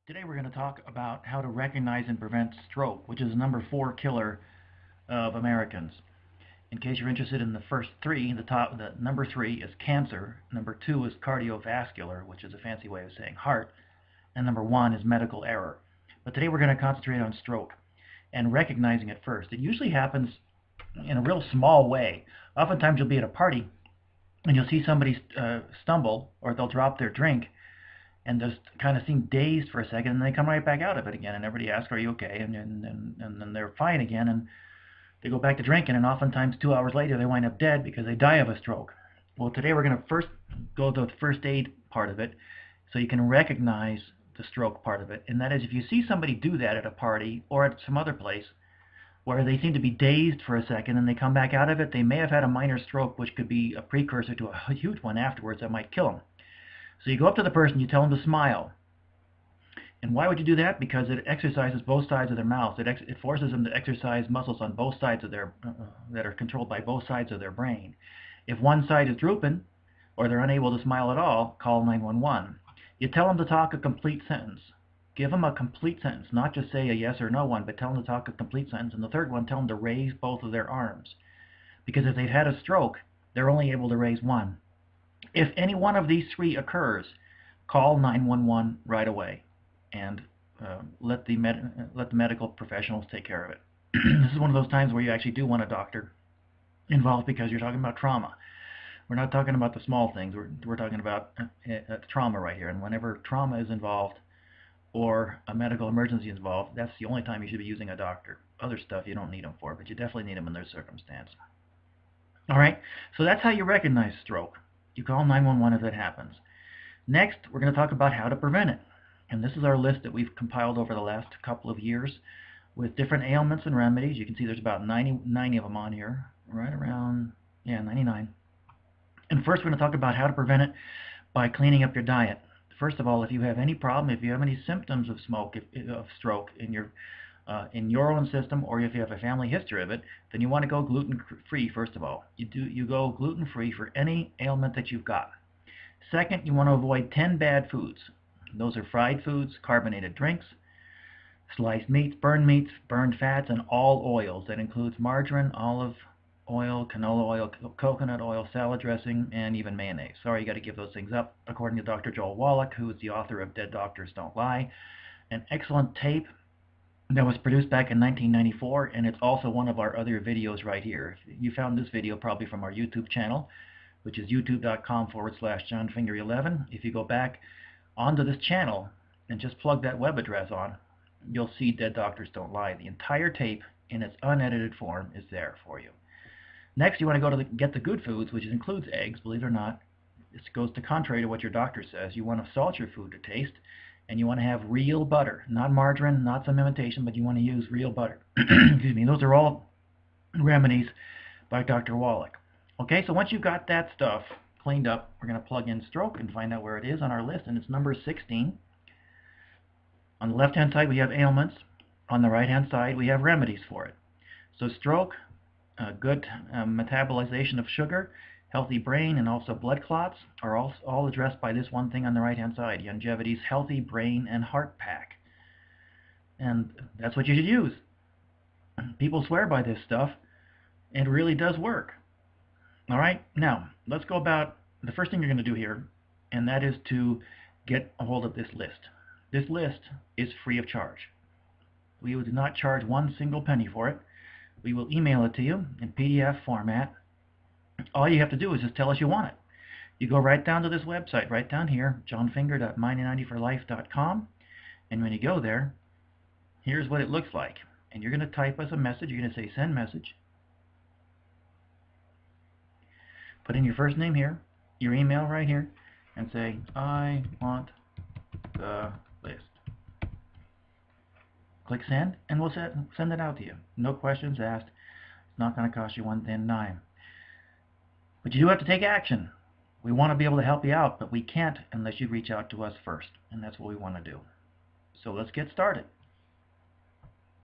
Today we're going to talk about how to recognize and prevent stroke, which is the number 4 killer of Americans. In case you're interested in the first three, the number 3 is cancer, number 2 is cardiovascular, which is a fancy way of saying heart, and number 1 is medical error. But today we're going to concentrate on stroke and recognizing it first. It usually happens in a real small way. Oftentimes you'll be at a party and you'll see somebody stumble, or they'll drop their drink and just kind of seem dazed for a second, and they come right back out of it again, and everybody asks, are you okay? And then they're fine again, and they go back to drinking, and oftentimes 2 hours later they wind up dead because they die of a stroke. Well, today we're going to first go to the first aid part of it so you can recognize the stroke part of it. And that is, if you see somebody do that at a party or at some other place where they seem to be dazed for a second and they come back out of it, they may have had a minor stroke, which could be a precursor to a huge one afterwards that might kill them. So you go up to the person, you tell them to smile. And why would you do that? Because it exercises both sides of their mouth. It forces them to exercise muscles on both sides of their that are controlled by both sides of their brain. If one side is drooping, or they're unable to smile at all, call 911. You tell them to talk a complete sentence. Give them a complete sentence, not just say a yes or no one, but tell them to talk a complete sentence. And the third one, tell them to raise both of their arms. Because if they've had a stroke, they're only able to raise one. If any one of these three occurs, call 911 right away and let the medical professionals take care of it. This is one of those times where you actually do want a doctor involved because you're talking about trauma. We're not talking about the small things. We're talking about trauma right here. And whenever trauma is involved or a medical emergency is involved, that's the only time you should be using a doctor. Other stuff you don't need them for, but you definitely need them in their circumstance. All right, so that's how you recognize stroke. You call 911 if that happens. Next, we're going to talk about how to prevent it. And this is our list that we've compiled over the last couple of years with different ailments and remedies. You can see there's about 90 of them on here, right around, 99. And first, we're going to talk about how to prevent it by cleaning up your diet. First of all, if you have any problem, if you have any symptoms of stroke in your own system, or if you have a family history of it, then you want to go gluten-free. First of all, you go gluten-free for any ailment that you've got. Second, you want to avoid 10 bad foods. Those are fried foods, carbonated drinks, sliced meats, burned fats, and all oils. That includes margarine, olive oil, canola oil, coconut oil, salad dressing, and even mayonnaise. Sorry, you got to give those things up. According to Dr. Joel Wallach, who is the author of Dead Doctors Don't Lie, an excellent tape that was produced back in 1994, and it's also one of our other videos right here. You found this video probably from our YouTube channel, which is youtube.com/JohnFinger11. If you go back onto this channel and just plug that web address on, you'll see Dead Doctors Don't Lie. The entire tape in its unedited form is there for you. Next, you want to go to get the good foods, which includes eggs, believe it or not. This goes to contrary to what your doctor says. You want to salt your food to taste, and you want to have real butter, not margarine, not some imitation, but you want to use real butter. Excuse me. Those are all remedies by Dr. Wallach. Okay, so once you've got that stuff cleaned up, we're going to plug in stroke and find out where it is on our list, and it's number 16. On the left-hand side, we have ailments. On the right-hand side, we have remedies for it. So stroke, good metabolization of sugar, healthy brain, and also blood clots are all addressed by this one thing on the right-hand side, Longevity's Healthy Brain and Heart Pack. And that's what you should use. People swear by this stuff, and it really does work. All right, now let's go about the first thing you're going to do here, and that is to get a hold of this list. This list is free of charge. We do not charge one single penny for it. We will email it to you in PDF format. All you have to do is just tell us you want it. You go right down to this website, right down here, johnfinger.my90forlife.com, and when you go there, here's what it looks like. And you're going to type us a message. You're going to say send message. Put in your first name here, your email right here, and say, I want the list. Click send, and we'll send it out to you. No questions asked. It's not going to cost you one thin dime. But you do have to take action. We want to be able to help you out, but we can't unless you reach out to us first, and that's what we want to do. So let's get started.